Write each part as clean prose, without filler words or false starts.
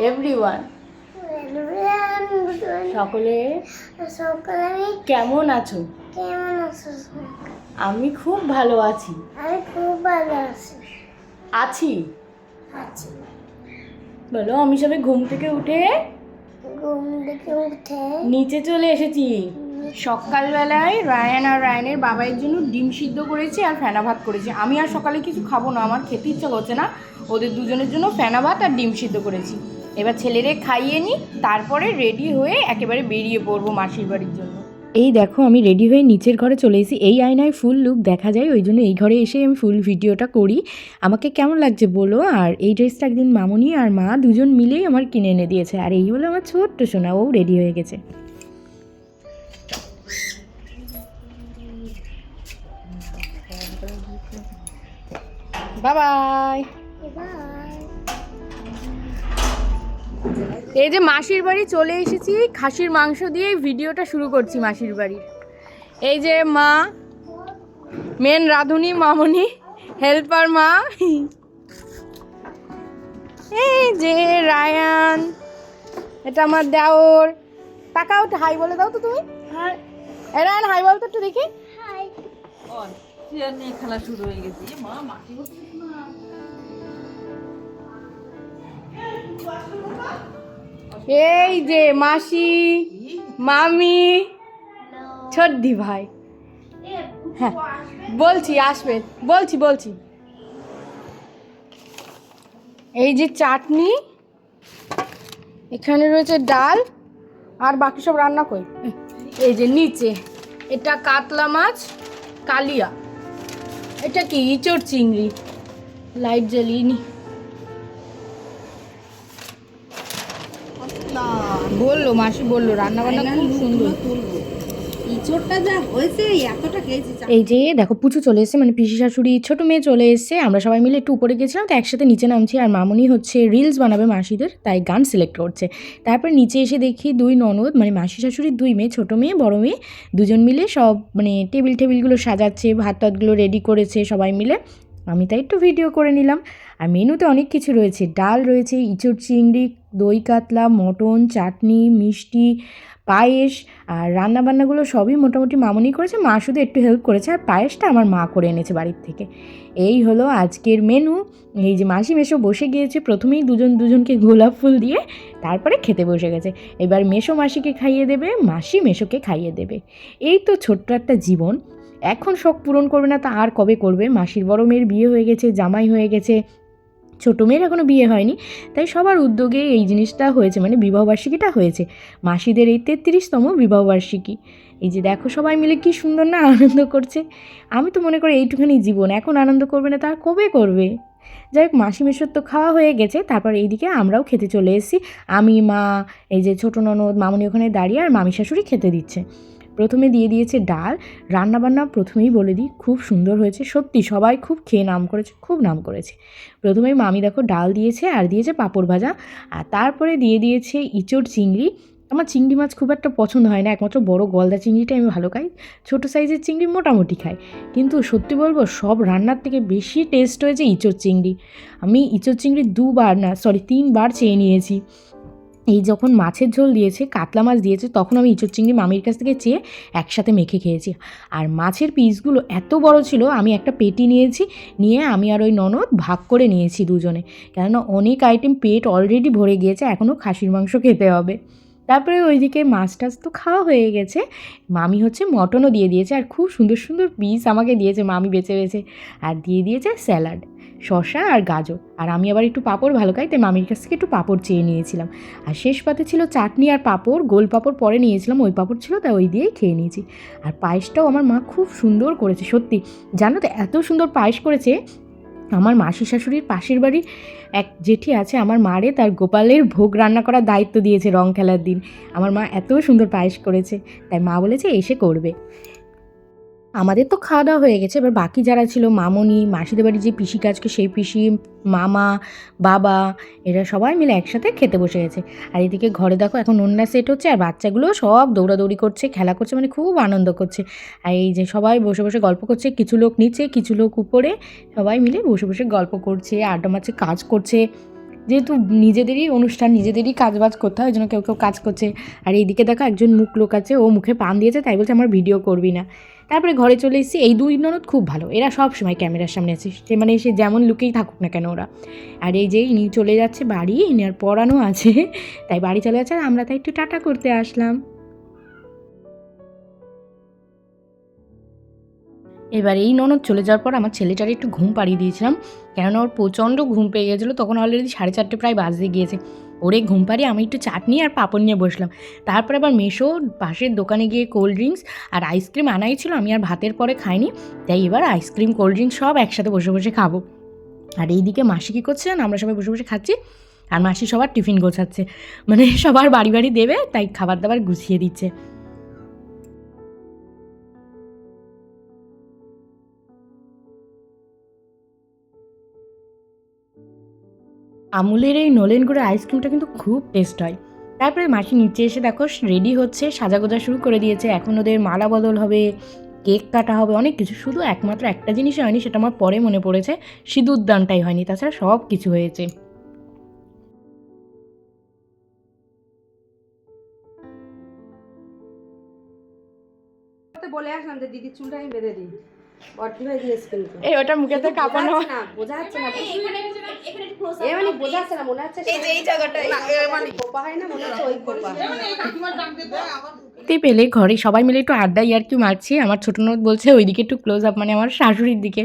Everyone সকলে কেমন আছো? আমি খুব ভালো আছি। আছি বলো। আমি সবে ঘুম থেকে উঠে নিচে চলে এসেছি। সকালবেলায় রায়ান আর রায়ানের বাবার জন্য ডিম সিদ্ধ করেছি আর ফেনা ভাত করেছি। আমি আর সকালে কিছু খাবো না, আমার খেতে ইচ্ছা করছে না। ওদের দুজনের জন্য ফেনা ভাত আর ডিম সিদ্ধ করেছি। এবার ছেলেরে খাইয়ে নিই, তারপরে রেডি হয়ে একেবারে বেরিয়ে পড়বো মাসির বাড়ির জন্য। এই দেখো আমি রেডি হয়ে নিচের ঘরে চলে এসেছি। এই আয়নায় ফুল লুক দেখা যায়, ওই জন্য এই ঘরে এসে আমি ফুল ভিডিওটা করি। আমাকে কেমন লাগছে বলো। আর এই ড্রেসটা একদিন মামুনি আর মা দুজন মিলেই আমার কিনে এনে দিয়েছে। আর এই হলো আমার ছোট্ট সোনা, ও রেডি হয়ে গেছে। Bye bye. এই যে মাসির বাড়ি চলে এসেছি, খাসির মাংস দিয়ে ভিডিওটা শুরু করছি মাসির বাড়ির। এই যে মা, মেন রাঁধুনি মামনি, হেল্পার মা। এই যে রায়ান, এটা আমার দেওর। তাকাও, হাই বলে দাও তো তুমি। রায়ান হাই বল তো একটু দেখি। খেলা শুরু হয়ে গেছে। এই যে মাসি, মামি, ছোটদি ভাই। হ্যাঁ বলছি আসবে, বলছি। এই যে চাটনি, এখানে রয়েছে ডাল, আর বাকি সব রান্না করি। এই যে নিচে এটা কাতলা মাছ কালিয়া, এটা কি ইচড় চিংড়ি। লাইট জ্বালিয়ে নি। বললো মাসি, বললো রান্না বান্না খুব সুন্দর। এই যে দেখো পুচু চলে এসেছে, মানে পিসি শাশুড়ি ছোট মেয়ে চলে এসেছে। আমরা সবাই মিলে একটু উপরে গেছিলাম, তো একসাথে নিচে নামছি। আর মামুনি হচ্ছে রিলস বানাবে মাসিদের, তাই গান সিলেক্ট করছে। তারপর নিচে এসে দেখি দুই ননদ, মানে মাসি শাশুড়ির দুই মেয়ে, ছোট মেয়ে বড় মেয়ে, দুজন মিলে সব মানে টেবিলগুলো সাজাচ্ছে, ভাত টাতগুলো রেডি করেছে সবাই মিলে। আমি তাই একটু ভিডিও করে নিলাম। আর মেনুতে অনেক কিছু রয়েছে, ডাল রয়েছে, ইঁচড় চিংড়ি, দই কাতলা, মটন, চাটনি, মিষ্টি, পায়েস। আর রান্নাবান্নাগুলো সবই মোটামুটি মামুনি করেছে, মা শুধু একটু হেল্প করেছে। আর পায়েসটা আমার মা করে এনেছে বাড়ির থেকে। এই হলো আজকের মেনু। এই যে মাসি মেশো বসে গিয়েছে, প্রথমেই দুজনকে গোলাপ ফুল দিয়ে তারপরে খেতে বসে গেছে। এবার মেশো মাসিকে খাইয়ে দেবে, মাসি মেশোকে খাইয়ে দেবে। এই তো ছোট্ট একটা জীবন। এখন শখ পূরণ করবে না তা আর কবে করবে। মাসির বড় মেয়ের বিয়ে হয়ে গেছে, জামাই হয়ে গেছে, ছোটো মেয়ের এখনও বিয়ে হয়নি, তাই সবার উদ্যোগে এই জিনিসটা হয়েছে, মানে বিবাহবার্ষিকীটা হয়েছে। মাসিদের এই 33তম বিবাহবার্ষিকী। এই যে দেখো সবাই মিলে কি সুন্দর না আনন্দ করছে। আমি তো মনে করি এইটুখানি জীবন, এখন আনন্দ করবে না তার কবে করবে। যাই হোক, মাসি মেশোর তো খাওয়া হয়ে গেছে। তারপর এইদিকে আমরাও খেতে চলে এসেছি। আমি, মা, এই যে ছোটো ননদ, মামুনি ওখানে দাঁড়িয়ে, আর মামি শাশুড়ি খেতে দিচ্ছে। প্রথমে দিয়ে দিয়েছে ডাল। রান্নাবান্না প্রথমেই বলে দিই খুব সুন্দর হয়েছে, সত্যি সবাই খুব খেয়ে নাম করেছে, খুব নাম করেছে। প্রথমেই মামি দেখো ডাল দিয়েছে, আর দিয়েছে পাঁপড় ভাজা, আর তারপরে দিয়ে দিয়েছে ইঁচড় চিংড়ি। আমার চিংড়ি মাছ খুব একটা পছন্দ হয় না, একমাত্র বড় গলদা চিংড়িটাই আমি ভালো খাই, ছোটো সাইজের চিংড়ি মোটামুটি খাই। কিন্তু সত্যি বলবো সব রান্নার থেকে বেশি টেস্ট হয়েছে ইঁচড় চিংড়ি। আমি ইঁচড় চিংড়ি 3বার চেয়ে নিয়েছি। এই যখন মাছের ঝোল দিয়েছে, কাতলা মাছ দিয়েছে, তখন আমি ইঁচড় চিংড়ি মামির কাছ থেকে চেয়ে একসাথে মেখে খেয়েছি। আর মাছের পিসগুলো এত বড় ছিল, আমি একটা পেটি নিয়েছি, নিয়ে আমি আর ওই ননদ ভাগ করে নিয়েছি দুজনে, কেননা অনেক আইটেম, পেট অলরেডি ভরে গিয়েছে, এখনও খাসির মাংস খেতে হবে। তারপরে ওইদিকে মাছ টাছ তো খাওয়া হয়ে গেছে, মামি হচ্ছে মটনও দিয়ে দিয়েছে, আর খুব সুন্দর সুন্দর পিস আমাকে দিয়েছে মামি বেছে বেছে। আর দিয়ে দিয়েছে স্যালাড, শসা আর গাজর। আর আমি আবার একটু পাঁপড় ভালো খাই, তাই মামির কাছ থেকে একটু পাঁপড় চেয়ে নিয়েছিলাম। আর শেষ পাতে ছিল চাটনি আর পাঁপড়, গোল পাঁপড় পরে নিয়েছিলাম, ওই পাঁপড় ছিল, তাই ওই দিয়েই খেয়ে নিয়েছি। আর পায়েসটাও আমার মা খুব সুন্দর করেছে, সত্যি জানো তো এত সুন্দর পায়েস করেছে। আমার মাসি শাশুড়ির পাশের বাড়ির এক জেঠি আছে, আমার মারে তার গোপালের ভোগ রান্না করার দায়িত্ব দিয়েছে রং খেলার দিন। আমার মা এত সুন্দর পায়েস করেছে, তাই মা বলেছে এসে করবে। আমাদের তো খাওয়া দাওয়া হয়ে গেছে। এবার বাকি যারা ছিল, মামনি, মাসিদের বাড়ি যে পিসি কাজকে সেই পিসি, মামা, বাবা, এরা সবাই মিলে একসাথে খেতে বসে গেছে। আর এদিকে ঘরে দেখো এখন ওন্না সেট হচ্ছে, আর বাচ্চাগুলো সব দৌড়াদৌড়ি করছে, খেলা করছে, মানে খুব আনন্দ করছে। আর এই যে সবাই বসে বসে গল্প করছে, কিছু লোক নিচে, কিছু লোক উপরে, সবাই মিলে বসে বসে গল্প করছে, আড্ডা মারছে, কাজ করছে। যেহেতু নিজেদেরই অনুষ্ঠান, নিজেদেরই কাজবাজ করতে হয়, ওই জন্য কেউ কেউ কাজ করছে। আর এইদিকে দেখো একজন মুখ লোক আছে, ও মুখে পান দিয়েছে, তাই বলছে আমার ভিডিও করবি না। তারপরে ঘরে চলে এসেছি। এই দুই ননদ খুব ভালো, এরা সব সময় ক্যামেরার সামনে আছে, সে মানে সে যেমন লুকেই থাকুক না কেন ওরা। আর এই যে ইনি চলে যাচ্ছে বাড়ি, ইনি আর পড়ানো আছে, তাই বাড়ি চলে যাচ্ছে, আর আমরা তাই একটু টাটা করতে আসলাম। এবার এই ননদ চলে যাওয়ার পর আমার ছেলেটার একটু ঘুম পাড়িয়ে দিয়েছিলাম, কেননা ওর প্রচণ্ড ঘুম পেয়ে গেছিলো, তখন অলরেডি 4:30 প্রায় বাজতে গিয়েছে। ওরে ঘুম পাড়িয়ে আমি একটু চাটনি আর পাঁপড় নিয়ে বসলাম। তারপরে আবার মেশো পাশের দোকানে গিয়ে কোল্ড ড্রিঙ্কস আর আইসক্রিম আনাই ছিল, আমি আর ভাতের পরে খাইনি, তাই এবার আইসক্রিম কোল্ড ড্রিঙ্কস সব একসাথে বসে বসে খাবো। আর এইদিকে মাসি কী করছে না, আমরা সবাই বসে বসে খাচ্ছি, আর মাসি সবার টিফিন গোছাচ্ছে, মানে সবার বাড়ি বাড়ি দেবে, তাই খাবার দাবার গুছিয়ে দিচ্ছে। আমুলের এই নলেন গুঁড়ের আইসক্রিমটা কিন্তু খুব টেস্ট হয়। তারপরে মাসি নিচে এসে দেখো রেডি হচ্ছে, সাজাগোজা শুরু করে দিয়েছে। এখন ওদের মালা বদল হবে, কেক কাটা হবে, অনেক কিছু। শুধু একমাত্র একটা জিনিসই হয়নি, সেটা আমার পরে মনে পড়েছে, সিঁদুর দানটাই হয়নি, তাছাড়া সব কিছু হয়েছে। বলে আসলাম যে দিদি চুলটা আমি বেঁধে দিই, ভর্তি হয়ে দিয়েছে কিন্তু এই ওটা মুখেতে কাঁপানো না, বোঝা যাচ্ছে না, মানে বোঝা যাচ্ছে না, মনে হচ্ছে এই জায়গাটা কোপা হয় না, মনে হচ্ছে ওই কোপা। দেখতে পেলে ঘরে সবাই মিলে একটু আড্ডা ইয়ার্কি মারছি। আমার ছোটো ননদ বলছে ওইদিকে একটু ক্লোজ আপ, মানে আমার শাশুড়ির দিকে।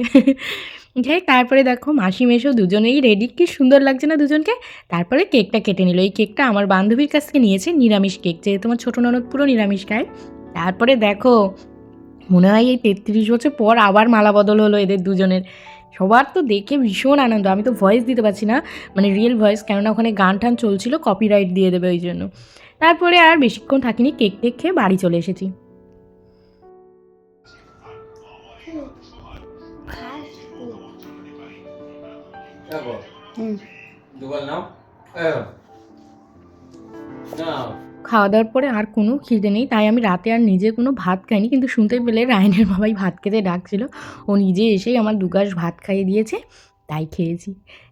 যাই, তারপরে দেখো মাসি মেশো দুজনেই রেডি, কি সুন্দর লাগছে না দুজনকে। তারপরে কেকটা কেটে নিল। এই কেকটা আমার বান্ধবীর কাছ থেকে নিয়েছে, নিরামিষ কেক, যেহেতু তোমার ছোটো ননদ পুরো নিরামিষ খায়। তারপরে দেখো মনে হয় এই 33 বছর পর আবার মালা বদল হলো এদের দুজনের। সবার তো দেখে ভীষণ আনন্দ। আমি তো ভয়েস দিতে পারছি না, মানে রিয়েল ভয়েস, কেননা ওখানে গান টান চলছিল, কপিরাইট দিয়ে দেবে ওই জন্য। তারপরে আর বেশিক্ষণ থাকিনি, কেক টেক খেয়ে বাড়ি চলে এসেছি। খাওয়া দাওয়ার পরে আর কোনো খিদে নেই, তাই আমি রাতে আর নিজে কোনো ভাত খাইনি, কিন্তু শুনতে পেলে রায়নের বাবাই ভাত খেতে ডাকছিল, ও নিজে এসেই আমার 2 গাছ ভাত খাইয়ে দিয়েছে, তাই খেয়েছি।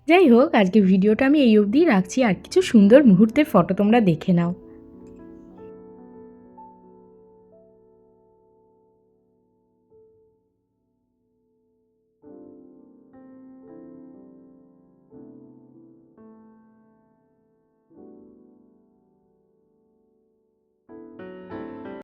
যাই হোক, আজকে ভিডিওটা আমি এই অবধিই রাখছি, আর কিছু সুন্দর মুহূর্তের ফটো তোমরা দেখে নাও।